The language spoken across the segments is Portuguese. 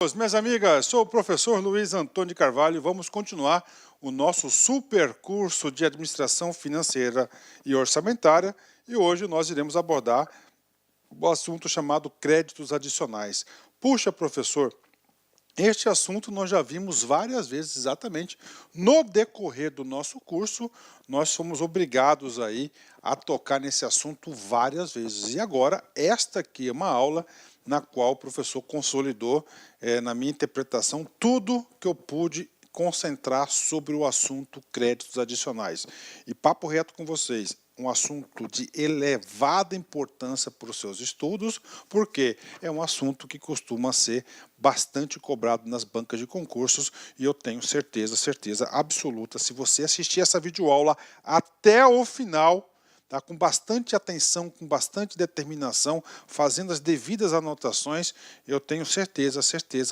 Minhas amigas, sou o professor Luiz Antônio de Carvalho e vamos continuar o nosso super curso de Administração Financeira e Orçamentária e hoje nós iremos abordar o assunto chamado créditos adicionais. Puxa, professor, este assunto nós já vimos várias vezes exatamente no decorrer do nosso curso, nós fomos obrigados aí a tocar nesse assunto várias vezes. E agora, esta aqui é uma aula na qual o professor consolidou, na minha interpretação, tudo que eu pude concentrar sobre o assunto créditos adicionais. E papo reto com vocês, um assunto de elevada importância para os seus estudos, porque é um assunto que costuma ser bastante cobrado nas bancas de concursos e eu tenho certeza absoluta, se você assistir essa videoaula até o final, tá, com bastante atenção, com bastante determinação, fazendo as devidas anotações, eu tenho certeza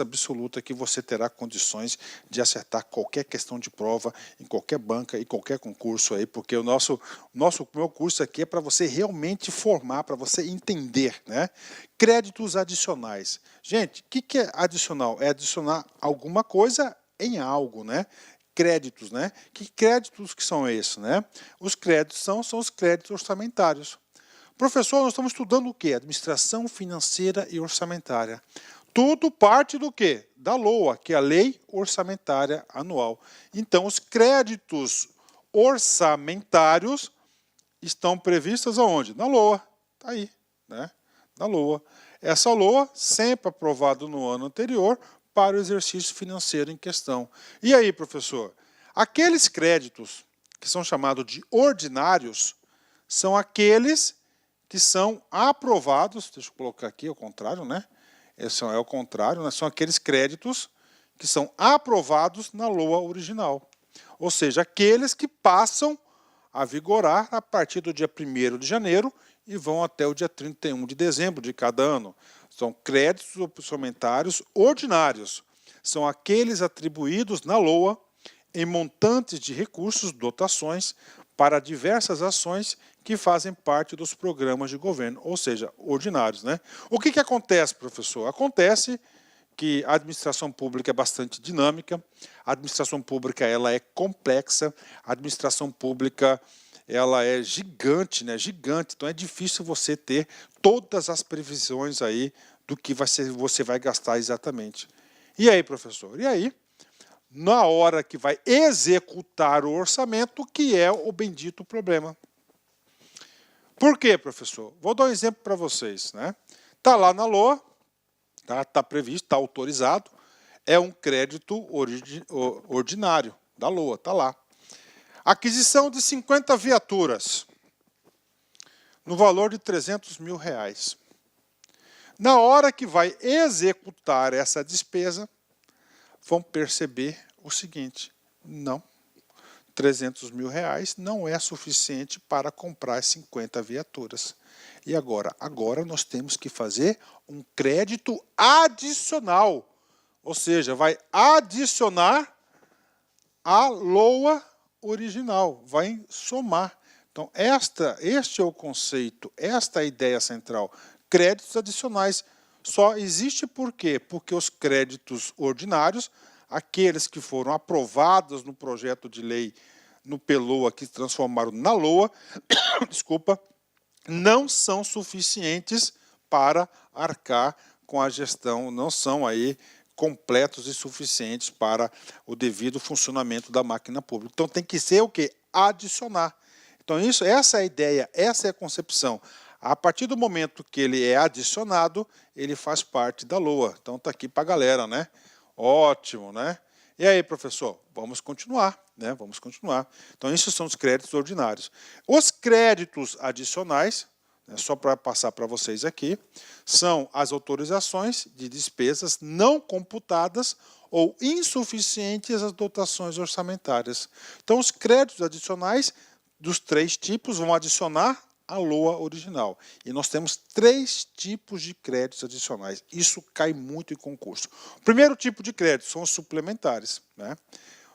absoluta que você terá condições de acertar qualquer questão de prova em qualquer banca e qualquer concurso aí, porque o meu curso aqui é para você realmente formar, para você entender, né? Créditos adicionais. Gente, o que é adicional? É adicionar alguma coisa em algo, né? Créditos, né? Que créditos que são esses, né? Os créditos são os créditos orçamentários. Professor, nós estamos estudando o quê? Administração financeira e orçamentária. Tudo parte do quê? Da LOA, que é a Lei Orçamentária Anual. Então, os créditos orçamentários estão previstos aonde? Na LOA. Está aí, né? Na LOA. Essa LOA, sempre aprovada no ano anterior, para o exercício financeiro em questão. E aí, professor? Aqueles créditos que são chamados de ordinários são aqueles que são aprovados, deixa eu colocar aqui ao contrário, né? Esse é o contrário, né? São aqueles créditos que são aprovados na LOA original. Ou seja, aqueles que passam a vigorar a partir do dia 1º de janeiro e vão até o dia 31 de dezembro de cada ano. São créditos orçamentários ordinários. São aqueles atribuídos na LOA em montantes de recursos, dotações, para diversas ações que fazem parte dos programas de governo, ou seja, ordinários, né? O que acontece, professor? Acontece que a administração pública é bastante dinâmica, a administração pública ela é complexa, a administração pública ela é gigante, né? Gigante, então é difícil você ter todas as previsões aí do que você vai gastar exatamente. E aí, professor? E aí, na hora que vai executar o orçamento, que é o bendito problema. Por quê, professor? Vou dar um exemplo para vocês, né? Está lá na LOA, tá previsto, está autorizado, é um crédito ordinário da LOA, está lá. Aquisição de 50 viaturas, no valor de R$300 mil. Na hora que vai executar essa despesa, vão perceber o seguinte, não, R$300 mil não é suficiente para comprar 50 viaturas. E agora? Agora nós temos que fazer um crédito adicional, ou seja, vai adicionar a LOA original, vai somar. Então, este é o conceito, esta é a ideia central. Créditos adicionais só existe por quê? Porque os créditos ordinários, aqueles que foram aprovados no projeto de lei no PELOA, que se transformaram na LOA, desculpa, não são suficientes para arcar com a gestão, não são aí completos e suficientes para o devido funcionamento da máquina pública. Então tem que ser o quê? Adicionar. Então essa é a ideia, essa é a concepção. A partir do momento que ele é adicionado, ele faz parte da LOA. Então está aqui para a galera, né? Ótimo, né? E aí, professor? Vamos continuar, né? Vamos continuar. Então esses são os créditos ordinários. Os créditos adicionais, só para passar para vocês aqui, são as autorizações de despesas não computadas ou insuficientes às dotações orçamentárias. Então, os créditos adicionais dos 3 tipos vão adicionar a LOA original. E nós temos 3 tipos de créditos adicionais. Isso cai muito em concurso. O primeiro tipo de crédito são os suplementares, né?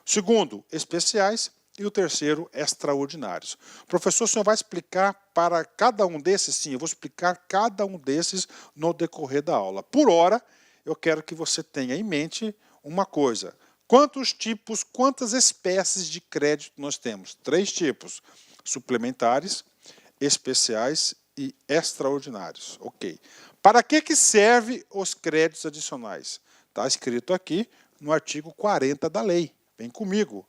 O segundo, especiais. E o terceiro, extraordinários. Professor, o senhor vai explicar para cada um desses? Sim, eu vou explicar cada um desses no decorrer da aula. Por hora, eu quero que você tenha em mente uma coisa. Quantos tipos, quantas espécies de crédito nós temos? 3 tipos: suplementares, especiais e extraordinários. Ok. Para que servem os créditos adicionais? Está escrito aqui no artigo 40 da lei. Vem comigo.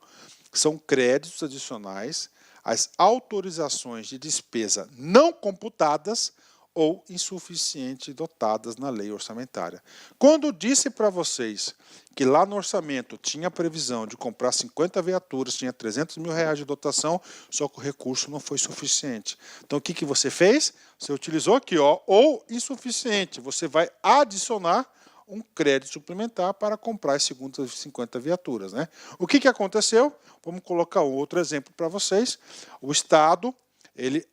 São créditos adicionais às autorizações de despesa não computadas ou insuficiente dotadas na lei orçamentária. Quando disse para vocês que lá no orçamento tinha previsão de comprar 50 viaturas, tinha 300 mil reais de dotação, só que o recurso não foi suficiente. Então o que você fez? Você utilizou aqui, ó, ou insuficiente. Você vai adicionar um crédito suplementar para comprar as segundas 50 viaturas, né? O que aconteceu? Vamos colocar um outro exemplo para vocês. O Estado, ele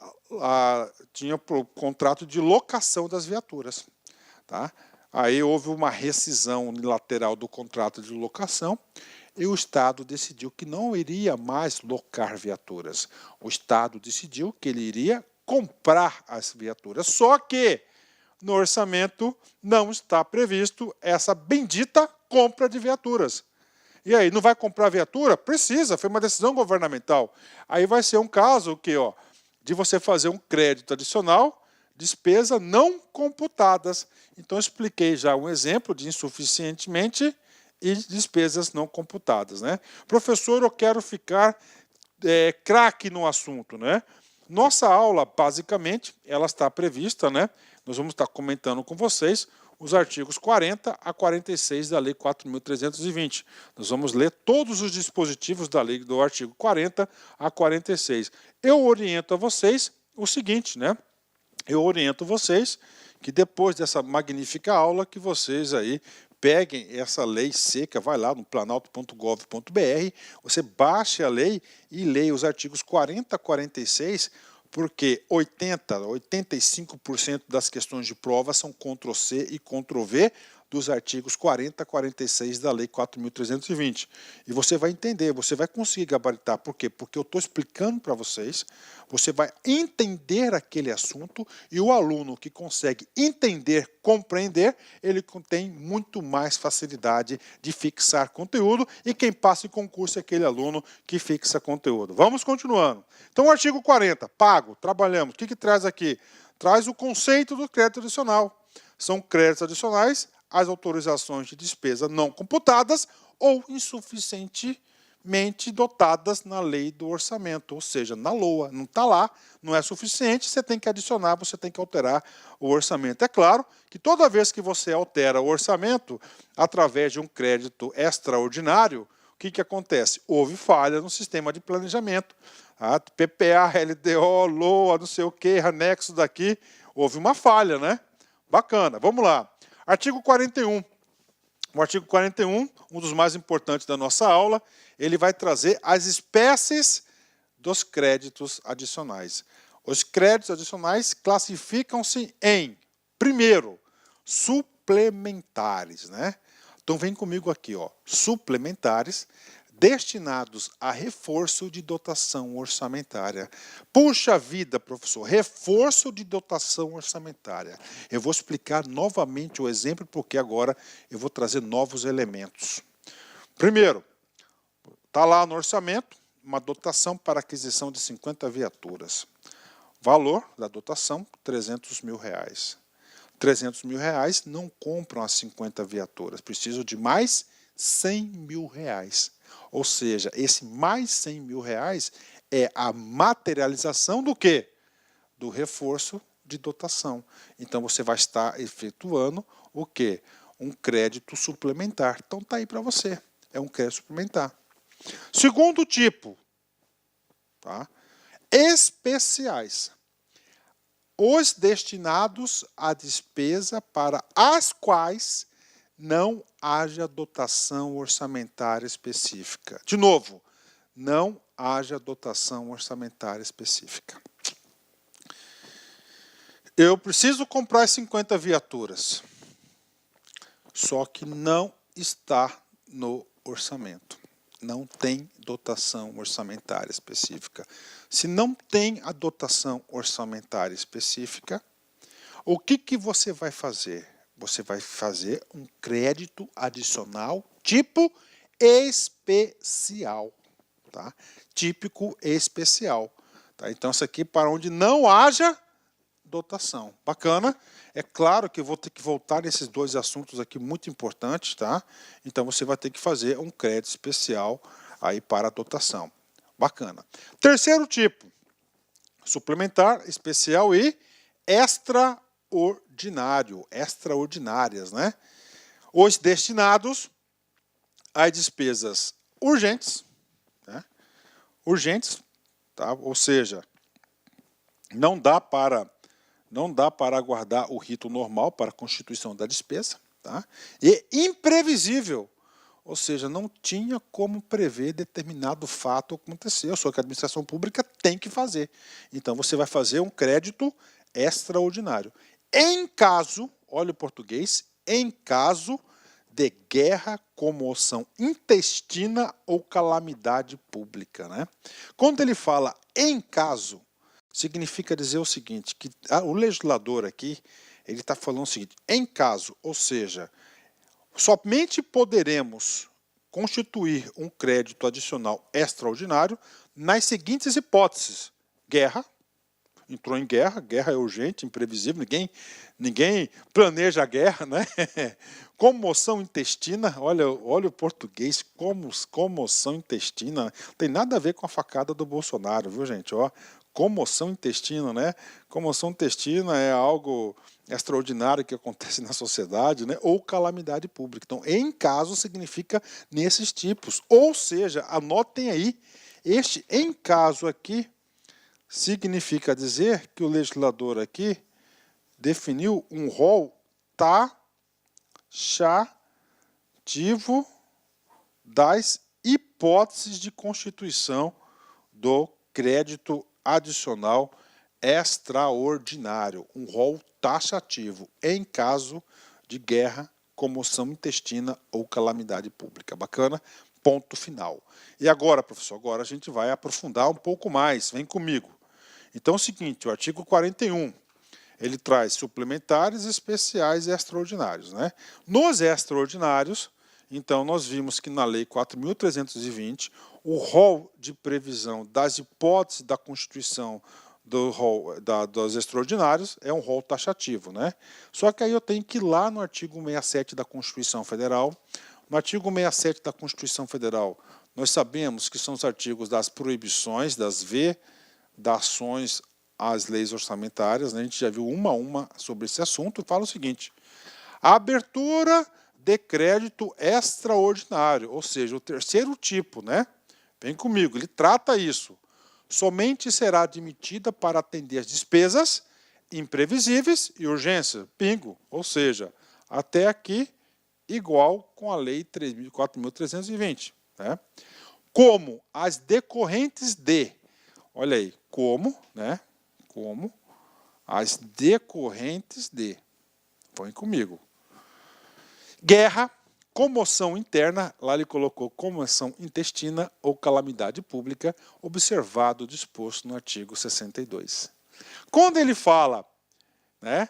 tinha o contrato de locação das viaturas. Tá? Aí houve uma rescisão unilateral do contrato de locação e o Estado decidiu que não iria mais locar viaturas. O Estado decidiu que ele iria comprar as viaturas. Só que no orçamento não está previsto essa bendita compra de viaturas. E aí, não vai comprar viatura? Precisa, foi uma decisão governamental. Aí vai ser um caso que, ó, de você fazer um crédito adicional, despesa não computadas. Então, eu expliquei já um exemplo de insuficientemente e despesas não computadas, né? Professor, eu quero ficar craque no assunto, né? Nossa aula, basicamente, ela está prevista, né? Nós vamos estar comentando com vocês os artigos 40 a 46 da Lei 4.320. Nós vamos ler todos os dispositivos da lei do artigo 40 a 46. Eu oriento a vocês o seguinte, né? Eu oriento vocês que depois dessa magnífica aula que vocês aí peguem essa lei seca, vai lá no planalto.gov.br, você baixe a lei e leia os artigos 40 a 46, porque 85% das questões de prova são Ctrl+C e Ctrl+V dos artigos 40 a 46 da Lei 4.320. E você vai entender, você vai conseguir gabaritar. Por quê? Porque eu estou explicando para vocês, você vai entender aquele assunto e o aluno que consegue entender, compreender, ele tem muito mais facilidade de fixar conteúdo e quem passa em concurso é aquele aluno que fixa conteúdo. Vamos continuando. Então, o artigo 40, pago, trabalhamos. O que traz aqui? Traz o conceito do crédito adicional. São créditos adicionais às autorizações de despesa não computadas ou insuficientemente dotadas na lei do orçamento, ou seja, na LOA. Não está lá, não é suficiente, você tem que adicionar, você tem que alterar o orçamento. É claro que toda vez que você altera o orçamento através de um crédito extraordinário, o que acontece? Houve falha no sistema de planejamento. PPA, LDO, LOA, não sei o que, anexo daqui, houve uma falha, né? Bacana, vamos lá. Artigo 41. O artigo 41, um dos mais importantes da nossa aula, ele vai trazer as espécies dos créditos adicionais. Os créditos adicionais classificam-se em, primeiro, suplementares, né? Então vem comigo aqui, ó, suplementares destinados a reforço de dotação orçamentária. Puxa vida, professor, reforço de dotação orçamentária. Eu vou explicar novamente o exemplo, porque agora eu vou trazer novos elementos. Primeiro, está lá no orçamento uma dotação para aquisição de 50 viaturas. Valor da dotação, 300 mil reais. 300 mil reais não compram as 50 viaturas, precisam de mais 100 mil reais. Ou seja, esse mais 100 mil reais é a materialização do quê? Do reforço de dotação. Então, você vai estar efetuando o quê? Um crédito suplementar. Então, está aí para você. É um crédito suplementar. Segundo tipo, tá? Especiais. Os destinados à despesa para as quais não haja dotação orçamentária específica. De novo, não haja dotação orçamentária específica. Eu preciso comprar 50 viaturas, só que não está no orçamento. Não tem dotação orçamentária específica. Se não tem a dotação orçamentária específica, o que você vai fazer? você vai fazer um crédito adicional tipo especial, tá? Típico especial, tá? Então, isso aqui para onde não haja dotação. Bacana? É claro que eu vou ter que voltar nesses dois assuntos aqui muito importantes, tá? Então, você vai ter que fazer um crédito especial aí para a dotação. Bacana. Terceiro tipo, suplementar, especial e extraordinário, extraordinárias, né? Os destinados a despesas urgentes, né? Urgentes, tá? Ou seja, não dá para aguardar o rito normal para a constituição da despesa, tá? E imprevisível, ou seja, não tinha como prever determinado fato acontecer, só que a administração pública tem que fazer. Então, você vai fazer um crédito extraordinário. Em caso, olha o português, em caso de guerra, comoção intestina ou calamidade pública, né? Quando ele fala em caso, significa dizer o seguinte, que o legislador aqui, ele está falando o seguinte, em caso, ou seja, somente poderemos constituir um crédito adicional extraordinário nas seguintes hipóteses. Guerra, entrou em guerra, guerra é urgente, imprevisível, ninguém planeja a guerra, né? Comoção intestina, olha o português, comoção intestina, não tem nada a ver com a facada do Bolsonaro, viu, gente? Ó, comoção intestina, né? Comoção intestina é algo extraordinário que acontece na sociedade, né? Ou calamidade pública. Então, em caso significa nesses tipos. Ou seja, anotem aí, este em caso aqui significa dizer que o legislador aqui definiu um rol taxativo das hipóteses de constituição do crédito adicional extraordinário, um rol taxativo em caso de guerra, comoção intestina ou calamidade pública. Bacana? Ponto final. E agora, professor, agora a gente vai aprofundar um pouco mais. Vem comigo. Então é o seguinte, o artigo 41, ele traz suplementares, especiais e extraordinários, né? Nos extraordinários, então nós vimos que na Lei 4.320, o rol de previsão das hipóteses da constituição do rol dos extraordinários é um rol taxativo, né? Só que aí eu tenho que ir lá no artigo 67 da Constituição Federal. No artigo 67 da Constituição Federal, nós sabemos que são os artigos das proibições, das vedações às leis orçamentárias, né? A gente já viu uma a uma sobre esse assunto, fala o seguinte, a abertura de crédito extraordinário, ou seja, o terceiro tipo, né? Vem comigo, ele trata isso. Somente será admitida para atender as despesas imprevisíveis e urgência, bingo, ou seja, até aqui igual com a Lei 4.320, né? Como as decorrentes de, olha aí, como, né? Como as decorrentes de, põe comigo, guerra, comoção interna, lá ele colocou comoção intestina ou calamidade pública, observado o disposto no artigo 62. Quando ele fala, né,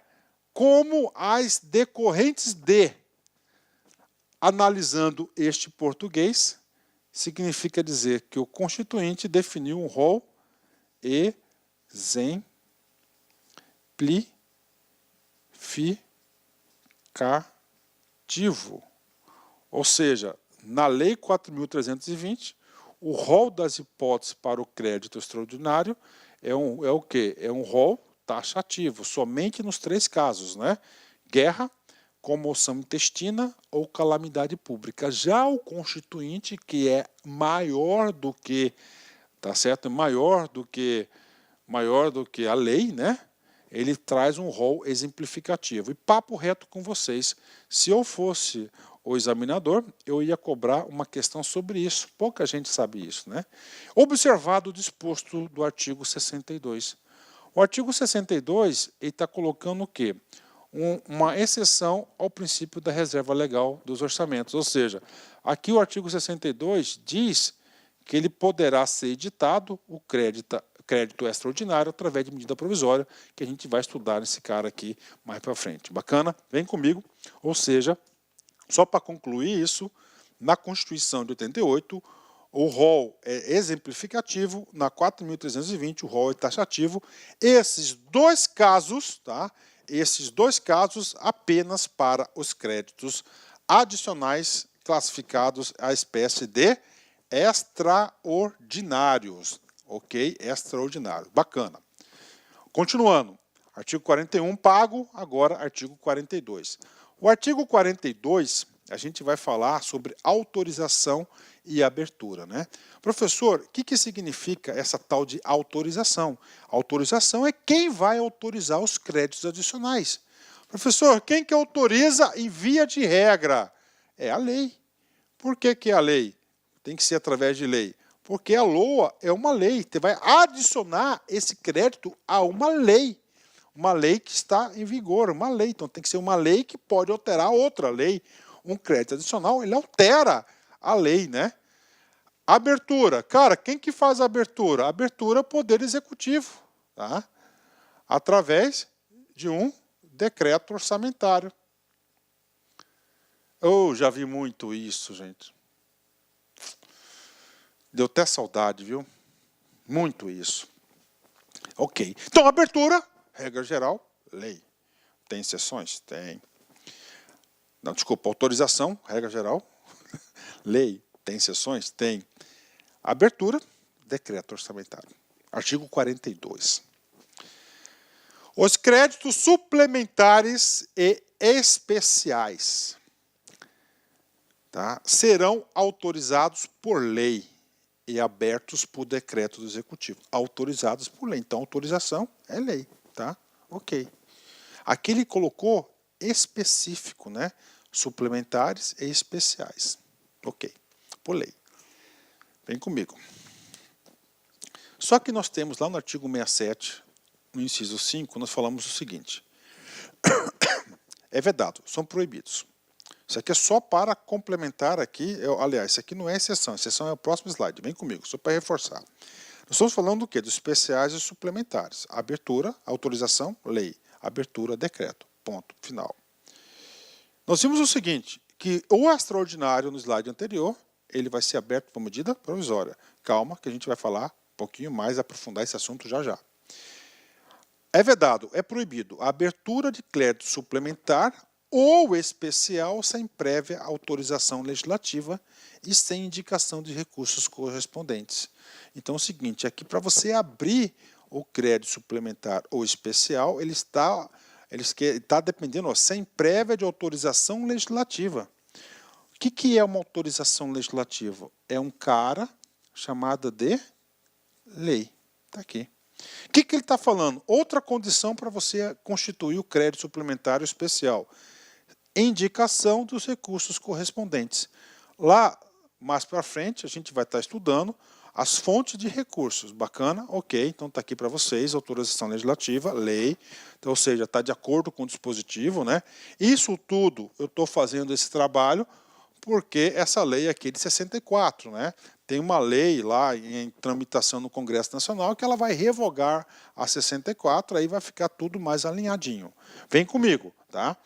como as decorrentes de, analisando este português, significa dizer que o constituinte definiu um rol exemplificativo. Ou seja, na Lei 4.320, o rol das hipóteses para o crédito extraordinário é o quê? É um rol taxativo, somente nos três casos, né? Guerra, comoção intestina ou calamidade pública. Já o constituinte, que é maior do que, tá certo? Maior do que a lei, né? Ele traz um rol exemplificativo. E papo reto com vocês, se eu fosse o examinador, eu ia cobrar uma questão sobre isso. Pouca gente sabe isso, né? Observado o disposto do artigo 62. O artigo 62, ele está colocando o quê? Uma exceção ao princípio da reserva legal dos orçamentos. Ou seja, aqui o artigo 62 diz que ele poderá ser editado o crédito extraordinário através de medida provisória, que a gente vai estudar nesse cara aqui mais para frente. Bacana? Vem comigo. Ou seja, só para concluir isso, na Constituição de 88, o rol é exemplificativo, na 4.320 o rol é taxativo. Esses dois casos, tá? Esses dois casos apenas para os créditos adicionais classificados à espécie de extraordinários. Ok? Extraordinário. Bacana. Continuando. Artigo 41, pago. Agora, artigo 42. O artigo 42, a gente vai falar sobre autorização e abertura, né? Professor, o que significa essa tal de autorização? Autorização é quem vai autorizar os créditos adicionais. Professor, quem que autoriza em via de regra? É a lei. Por que é a lei? Tem que ser através de lei. Porque a LOA é uma lei. Você vai adicionar esse crédito a uma lei. Uma lei que está em vigor, uma lei. Então tem que ser uma lei que pode alterar outra lei. Um crédito adicional, ele altera a lei, né? Abertura. Cara, quem que faz a abertura? A abertura é o Poder Executivo, tá? Através de um decreto orçamentário. Eu já vi muito isso, gente. Deu até saudade, viu? Muito isso. Ok. Então, abertura, regra geral, lei. Tem exceções? Tem. Não, desculpa, autorização, regra geral, lei. Tem exceções? Tem. Abertura, decreto orçamentário. Artigo 42. Os créditos suplementares e especiais, tá, serão autorizados por lei e abertos por decreto do Executivo. Autorizados por lei. Então, autorização é lei, tá? Ok. Aqui ele colocou específico, né? Suplementares e especiais. Ok. Por lei. Vem comigo. Só que nós temos lá no artigo 67, no inciso 5, nós falamos o seguinte. É vedado, são proibidos. Isso aqui é só para complementar aqui, aliás, isso aqui não é exceção é o próximo slide, vem comigo, só para reforçar. Nós estamos falando do quê? Dos especiais e suplementares. Abertura, autorização, lei. Abertura, decreto. Ponto, final. Nós vimos o seguinte, que o extraordinário no slide anterior, ele vai ser aberto por medida provisória. Calma, que a gente vai falar um pouquinho mais, aprofundar esse assunto já já. É vedado, é proibido a abertura de crédito suplementar ou especial sem prévia autorização legislativa e sem indicação de recursos correspondentes. Então é o seguinte, aqui para você abrir o crédito suplementar ou especial, ele está dependendo, sem prévia de autorização legislativa. O que é uma autorização legislativa? É um cara chamado de lei. Está aqui. O que ele está falando? Outra condição para você constituir o crédito suplementar ou especial. Indicação dos recursos correspondentes. Lá, mais para frente, a gente vai estar estudando as fontes de recursos. Bacana? Ok, então está aqui para vocês, autorização legislativa, lei, então, ou seja, está de acordo com o dispositivo, né? Isso tudo, eu estou fazendo esse trabalho porque essa lei aqui é de 64, né? Tem uma lei lá em tramitação no Congresso Nacional que ela vai revogar a 64, aí vai ficar tudo mais alinhadinho. Vem comigo, tá?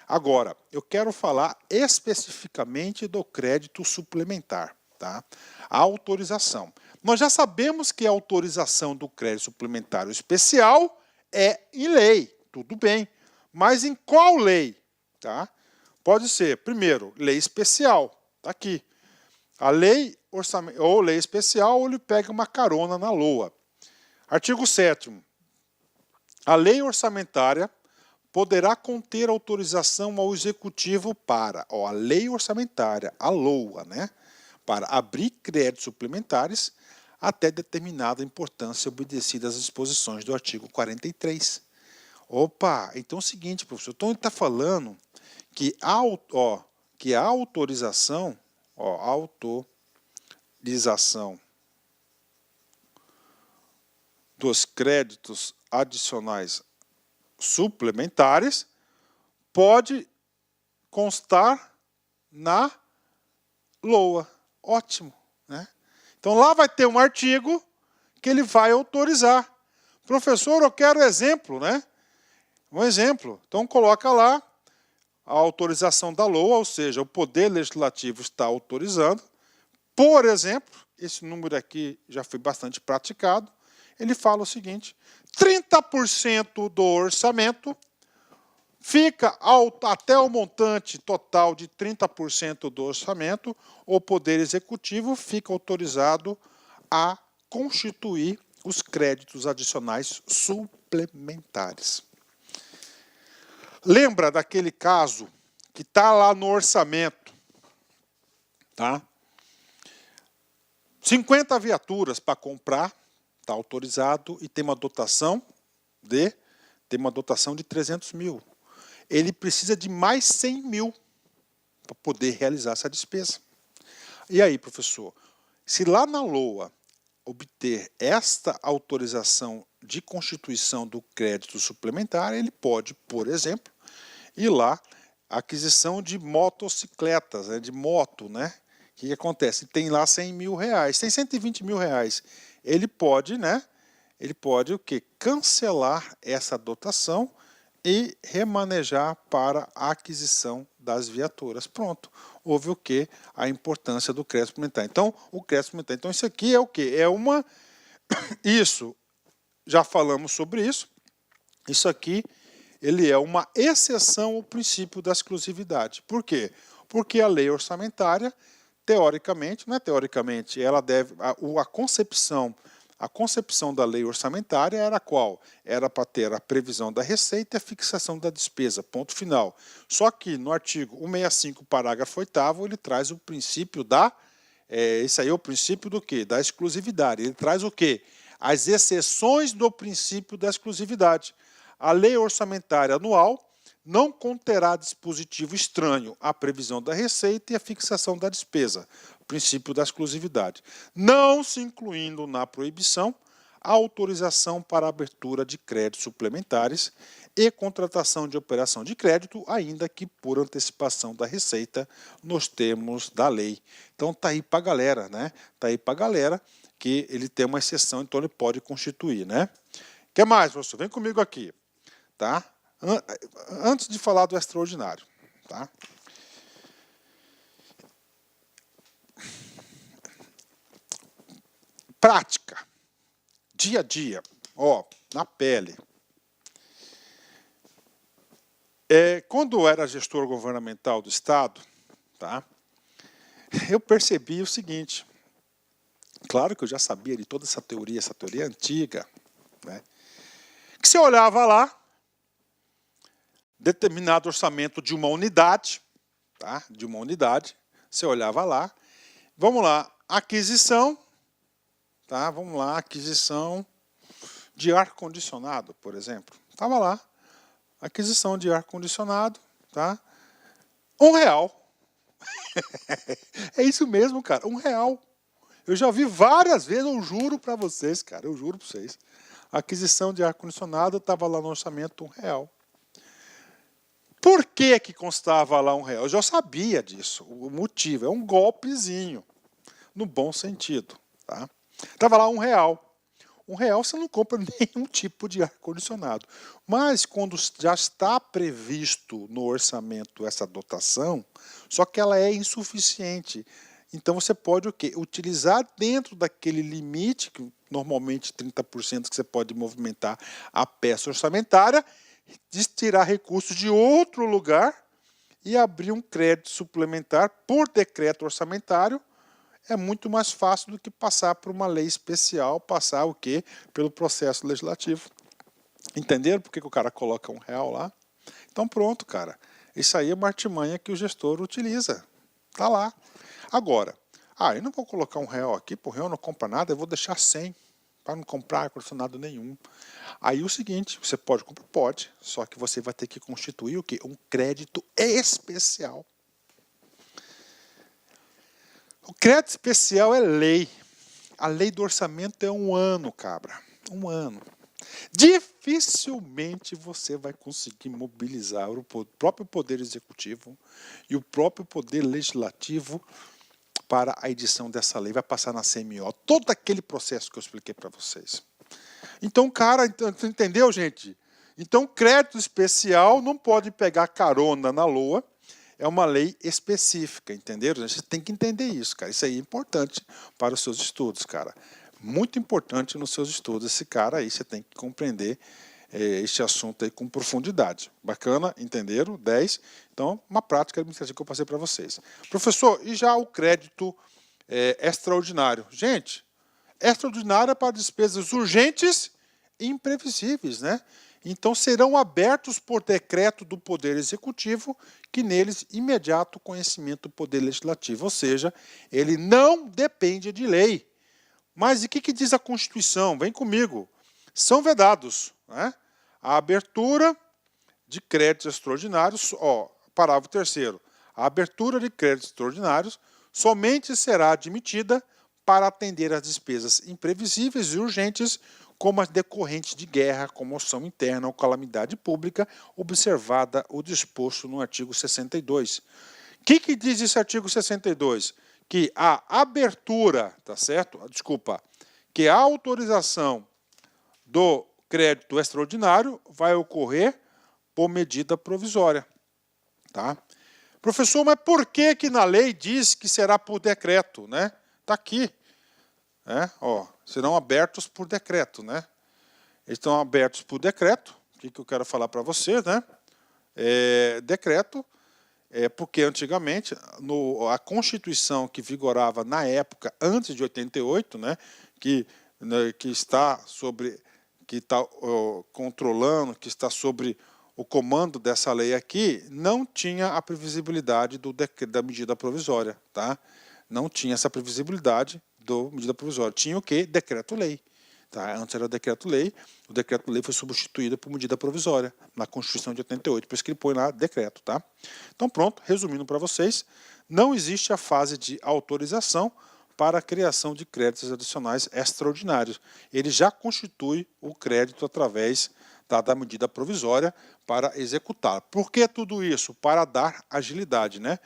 Agora, eu quero falar especificamente do crédito suplementar, tá? A autorização. Nós já sabemos que a autorização do crédito suplementar especial é em lei, tudo bem. Mas em qual lei? Tá? Pode ser, primeiro, lei especial, está aqui. A lei ou lei especial, ou ele pega uma carona na LOA. Artigo 7º. A lei orçamentária poderá conter autorização ao Executivo para, a lei orçamentária, a LOA, né? Para abrir créditos suplementares até determinada importância obedecida às disposições do artigo 43. Opa, então é o seguinte, professor, então ele está falando que a autorização, dos créditos adicionais suplementares pode constar na LOA. Ótimo, né? Então lá vai ter um artigo que ele vai autorizar. Professor, eu quero exemplo, né? Um exemplo. Então, coloca lá a autorização da LOA, ou seja, o Poder Legislativo está autorizando. Por exemplo, esse número aqui já foi bastante praticado, ele fala o seguinte: 30% do orçamento fica até o montante total de 30% do orçamento, o Poder Executivo fica autorizado a constituir os créditos adicionais suplementares. Lembra daquele caso que está lá no orçamento, tá? 50 viaturas para comprar, está autorizado e tem uma dotação de 300 mil. Ele precisa de mais 100 mil para poder realizar essa despesa. E aí, professor, se lá na LOA obter esta autorização de constituição do crédito suplementar, ele pode, por exemplo, ir lá, aquisição de motocicletas, né, de moto, né? O que acontece? Tem lá 100 mil reais, tem 120 mil reais. Ele pode, né? Ele pode o quê? Cancelar essa dotação e remanejar para a aquisição das viaturas. Pronto. Houve o quê? A importância do crédito suplementar. Então, o crédito suplementar. Então, isso aqui é o quê? É uma... Isso, já falamos sobre isso. Isso aqui, ele é uma exceção ao princípio da exclusividade. Por quê? Porque a lei orçamentária, teoricamente, não é teoricamente, ela deve... A concepção da lei orçamentária era qual? Era para ter a previsão da receita e a fixação da despesa, ponto final. Só que no artigo 165, parágrafo 8º, ele traz o princípio da... esse aí é o princípio do quê? Da exclusividade. Ele traz o quê? As exceções do princípio da exclusividade. A lei orçamentária anual não conterá dispositivo estranho à previsão da receita e à fixação da despesa, princípio da exclusividade, não se incluindo na proibição a autorização para a abertura de créditos suplementares e contratação de operação de crédito, ainda que por antecipação da receita, nos termos da lei. Então tá aí para a galera, né? Tá aí para a galera que ele tem uma exceção, então ele pode constituir, né? O que mais, professor? Vem comigo aqui, tá? Antes de falar do extraordinário, tá? Prática, dia a dia, ó, na pele. Quando eu era gestor governamental do Estado, tá, eu percebi o seguinte, claro que eu já sabia de toda essa teoria antiga, né, que você olhava lá, determinado orçamento de uma unidade, tá, de uma unidade, você olhava lá, vamos lá, aquisição, tá? Vamos lá, aquisição de ar-condicionado, por exemplo. Estava lá, aquisição de ar-condicionado, tá? R$1. É isso mesmo, cara, R$1. Eu já vi várias vezes, eu juro para vocês, cara, eu juro para vocês. A aquisição de ar-condicionado estava lá no orçamento R$1. Por que constava lá R$1? Eu já sabia disso, o motivo, é um golpezinho, no bom sentido, tá? Estava lá R$1. R$1 você não compra nenhum tipo de ar-condicionado. Mas quando já está previsto no orçamento essa dotação, só que ela é insuficiente. Então você pode o quê? Utilizar dentro daquele limite, que normalmente 30% que você pode movimentar a peça orçamentária, tirar recursos de outro lugar e abrir um crédito suplementar por decreto orçamentário. É muito mais fácil do que passar por uma lei especial, passar o quê? Pelo processo legislativo. Entenderam por que o cara coloca R$1 lá? Então pronto, cara. Isso aí é uma artimanha que o gestor utiliza. Tá lá. Agora, eu não vou colocar R$1 aqui, por R$1 não compra nada, eu vou deixar 100 para não comprar ar-condicionado nenhum. Aí o seguinte, você pode comprar? Pode, só que você vai ter que constituir o quê? Um crédito especial. O crédito especial é lei. A lei do orçamento é 1 ano, cabra. 1 ano. Dificilmente você vai conseguir mobilizar o próprio Poder Executivo e o próprio Poder Legislativo para a edição dessa lei, vai passar na CMO, todo aquele processo que eu expliquei para vocês. Então, cara, entendeu, gente? Então, crédito especial não pode pegar carona na LOA, é uma lei específica, entenderam? Você tem que entender isso, cara. Isso aí é importante para os seus estudos, cara. Muito importante nos seus estudos. Esse cara aí, você tem que compreender este assunto aí com profundidade. Bacana? Entenderam? 10. Então, uma prática administrativa que eu passei para vocês. Professor, e já o crédito extraordinário? Gente, extraordinário é para despesas urgentes e imprevisíveis, né? Então, serão abertos por decreto do Poder Executivo, que neles imediato conhecimento do Poder Legislativo, ou seja, ele não depende de lei. Mas e o que diz a Constituição? Vem comigo. São vedados, né? A abertura de créditos extraordinários, parágrafo 3º, a abertura de créditos extraordinários somente será admitida para atender às despesas imprevisíveis e urgentes, como as decorrentes de guerra, comoção interna ou calamidade pública, observada o disposto no artigo 62. O que diz esse artigo 62? Que a abertura, tá certo? Desculpa, que a autorização do crédito extraordinário vai ocorrer por medida provisória, tá? Professor, mas por que na lei diz que será por decreto, né? Tá aqui, né? Serão abertos por decreto, né? Eles estão abertos por decreto. O que eu quero falar para vocês, né? Decreto porque antigamente a Constituição que vigorava na época antes de 88, né, que está controlando, que está sobre o comando dessa lei aqui, não tinha a previsibilidade da medida provisória, tá? Não tinha essa previsibilidade da medida provisória. Tinha o quê? Decreto-lei. Tá? Antes era decreto-lei, o decreto-lei foi substituído por medida provisória na Constituição de 88, por isso que ele põe lá decreto. Tá? Então pronto, resumindo para vocês, não existe a fase de autorização para a criação de créditos adicionais extraordinários. Ele já constitui o crédito através da medida provisória para executar. Por que tudo isso? Para dar agilidade, né?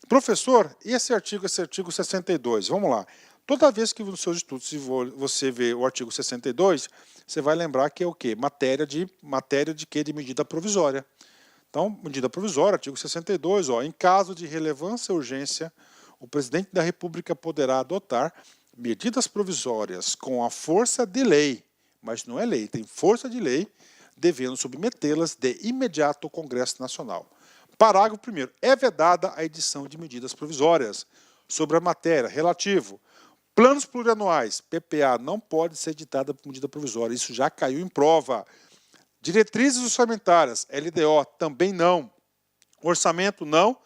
Professor, e esse artigo 62? Vamos lá. Toda vez que nos seus estudos você vê o artigo 62, você vai lembrar que é o quê? Matéria de quê? De medida provisória. Então, medida provisória, artigo 62, em caso de relevância e urgência, o presidente da República poderá adotar medidas provisórias com a força de lei, mas não é lei, tem força de lei, devendo submetê-las de imediato ao Congresso Nacional. Parágrafo 1º. É vedada a edição de medidas provisórias sobre a matéria relativo. Planos plurianuais, PPA, não pode ser editada por medida provisória. Isso já caiu em prova. Diretrizes orçamentárias, LDO, também não. Orçamento, não.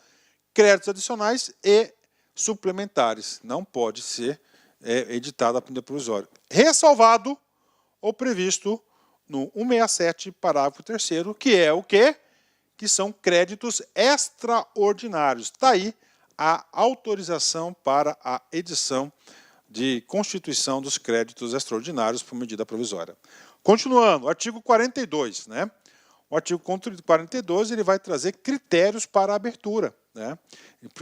Créditos adicionais e suplementares. Não pode ser editada por medida provisória. Ressalvado ou previsto no 167, parágrafo 3º, que é o quê? Que são créditos extraordinários. Está aí a autorização para a edição de constituição dos créditos extraordinários por medida provisória. Continuando, artigo 42, né? O artigo 42 ele vai trazer critérios para a abertura, né?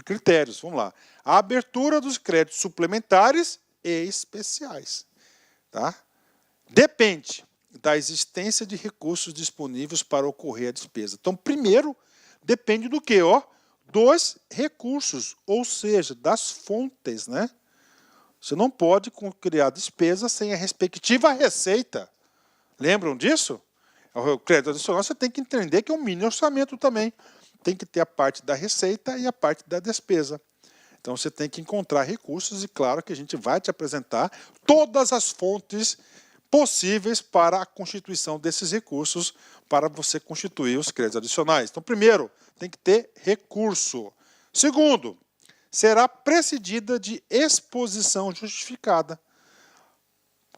Critérios, vamos lá. A abertura dos créditos suplementares e especiais, tá? Depende da existência de recursos disponíveis para ocorrer a despesa. Então, primeiro, depende do quê? Dos recursos, ou seja, das fontes, né? Você não pode criar despesa sem a respectiva receita. Lembram disso? O crédito adicional você tem que entender que é um mini orçamento também. Tem que ter a parte da receita e a parte da despesa. Então você tem que encontrar recursos e claro que a gente vai te apresentar todas as fontes possíveis para a constituição desses recursos para você constituir os créditos adicionais. Então, primeiro, tem que ter recurso. Segundo, será precedida de exposição justificada.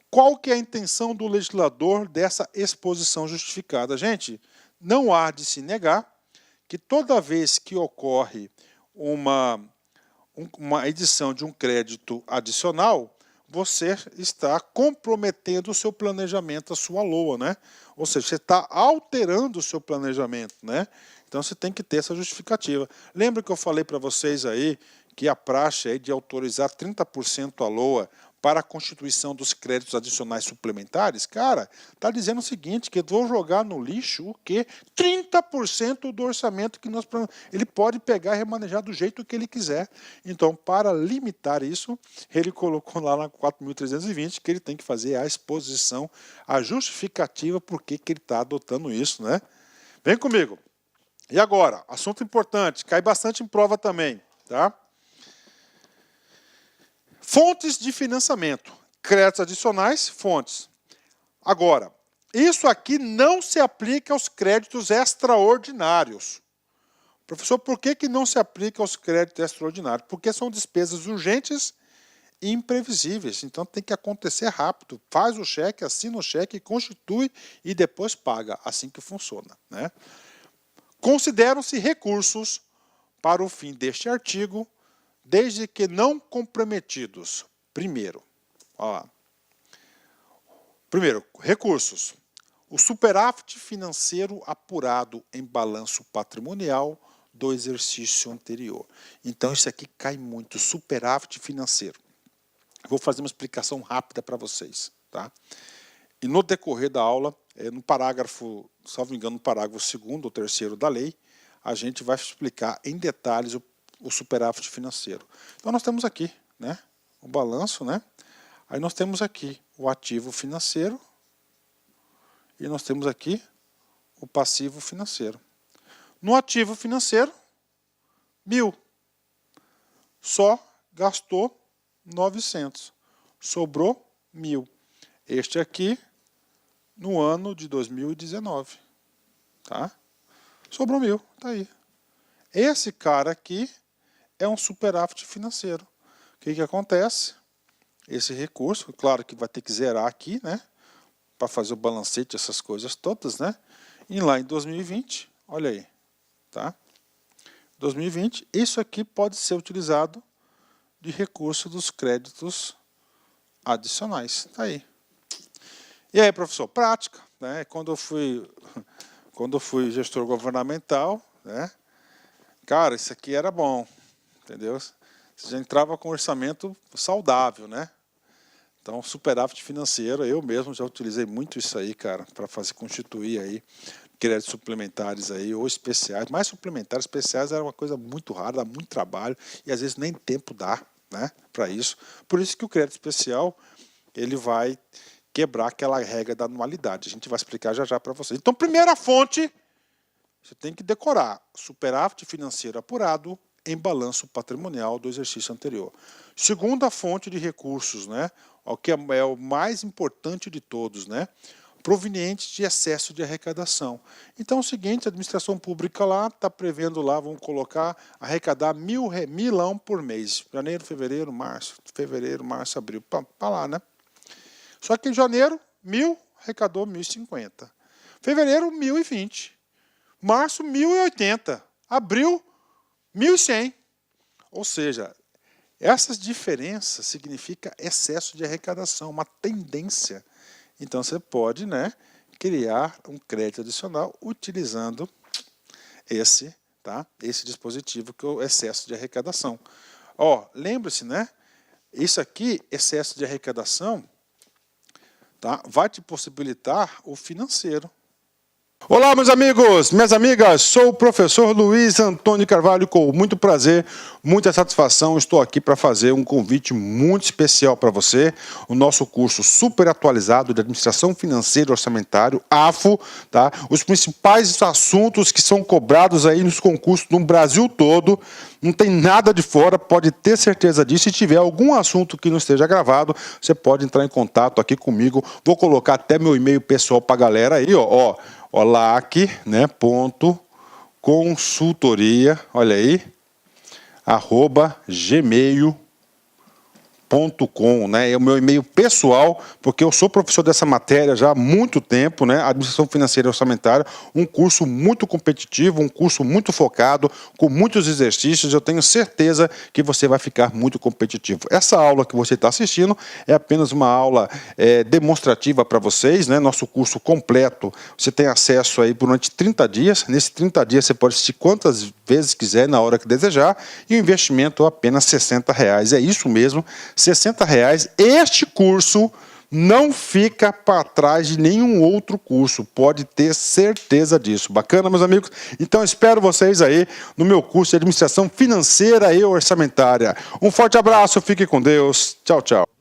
Qual que é a intenção do legislador dessa exposição justificada? Gente, não há de se negar que toda vez que ocorre uma edição de um crédito adicional, você está comprometendo o seu planejamento, a sua LOA, né? Ou seja, você está alterando o seu planejamento, né? Então você tem que ter essa justificativa. Lembra que eu falei para vocês aí que a praxe é de autorizar 30% a LOA para a constituição dos créditos adicionais suplementares, cara, está dizendo o seguinte, que eu vou jogar no lixo o quê? 30% do orçamento que nós... Ele pode pegar e remanejar do jeito que ele quiser. Então, para limitar isso, ele colocou lá na 4.320 que ele tem que fazer a exposição, a justificativa por que ele está adotando isso, né? Vem comigo. E agora, assunto importante, cai bastante em prova também, tá? Fontes de financiamento, créditos adicionais, fontes. Agora, isso aqui não se aplica aos créditos extraordinários. Professor, por que não se aplica aos créditos extraordinários? Porque são despesas urgentes e imprevisíveis. Então tem que acontecer rápido. Faz o cheque, assina o cheque, constitui e depois paga. Assim que funciona, né? Consideram-se recursos para o fim deste artigo, desde que não comprometidos. Primeiro, recursos. O superávit financeiro apurado em balanço patrimonial do exercício anterior. Então, isso aqui cai muito, superávit financeiro. Vou fazer uma explicação rápida para vocês, tá? E no decorrer da aula, no parágrafo, salvo engano, no parágrafo 2º ou 3º da lei, a gente vai explicar em detalhes o superávit financeiro. Então nós temos aqui, né, o balanço, né? Aí nós temos aqui o ativo financeiro e nós temos aqui o passivo financeiro. No ativo financeiro, 1.000. Só gastou 900. Sobrou 1.000. Este aqui no ano de 2019, tá? Sobrou 1.000, tá aí. Esse cara aqui é um superávit financeiro. O que acontece? Esse recurso, claro que vai ter que zerar aqui, né? Para fazer o balancete, essas coisas todas, né? E lá em 2020, olha aí, tá? 2020, isso aqui pode ser utilizado de recurso dos créditos adicionais. Tá aí. E aí, professor? Prática, né? Quando eu fui gestor governamental, né? Cara, isso aqui era bom, entendeu? Você já entrava com orçamento saudável, né? Então, superávit financeiro, eu mesmo já utilizei muito isso aí, cara, para fazer constituir aí créditos suplementares aí, ou especiais. Mais suplementares, especiais era uma coisa muito rara, dá muito trabalho, e às vezes nem tempo dá, né, para isso. Por isso que o crédito especial, ele vai quebrar aquela regra da anualidade. A gente vai explicar já já para vocês. Então, primeira fonte, você tem que decorar: superávit financeiro apurado em balanço patrimonial do exercício anterior. Segunda fonte de recursos, né? O que é o mais importante de todos, né? Provenientes de excesso de arrecadação. Então é o seguinte, a administração pública lá está prevendo lá, vamos colocar, arrecadar milão por mês. Janeiro, fevereiro, março, abril, para lá, né? Só que em janeiro, 1.000, arrecadou 1.050. Fevereiro, 1.020. Março, 1.080. Abril, 1.100. Ou seja, essas diferenças significam excesso de arrecadação, uma tendência. Então você pode, né, criar um crédito adicional utilizando esse dispositivo que é o excesso de arrecadação. Ó, lembre-se, né? Isso aqui, excesso de arrecadação, tá, vai te possibilitar o financeiro. Olá, meus amigos, minhas amigas, sou o professor Luiz Antônio Carvalho, com muito prazer, muita satisfação, estou aqui para fazer um convite muito especial para você, o nosso curso super atualizado de Administração Financeira e Orçamentário, AFO, tá? Os principais assuntos que são cobrados aí nos concursos no Brasil todo, não tem nada de fora, pode ter certeza disso. Se tiver algum assunto que não esteja gravado, você pode entrar em contato aqui comigo, vou colocar até meu e-mail pessoal para a galera aí, ó. Olac, né, ponto, consultoria, olha aí, @gmail.com, gmail.com, né? É o meu e-mail pessoal, porque eu sou professor dessa matéria já há muito tempo, né? Administração Financeira e Orçamentária, um curso muito competitivo, um curso muito focado, com muitos exercícios. Eu tenho certeza que você vai ficar muito competitivo. Essa aula que você está assistindo é apenas uma aula demonstrativa para vocês, né? Nosso curso completo, você tem acesso aí durante 30 dias. Nesses 30 dias você pode assistir quantas vezes quiser, na hora que desejar, e o investimento é apenas R$60. É isso mesmo, R$60. Este curso não fica para trás de nenhum outro curso, pode ter certeza disso. Bacana, meus amigos? Então, espero vocês aí no meu curso de Administração Financeira e Orçamentária. Um forte abraço, fique com Deus. Tchau, tchau.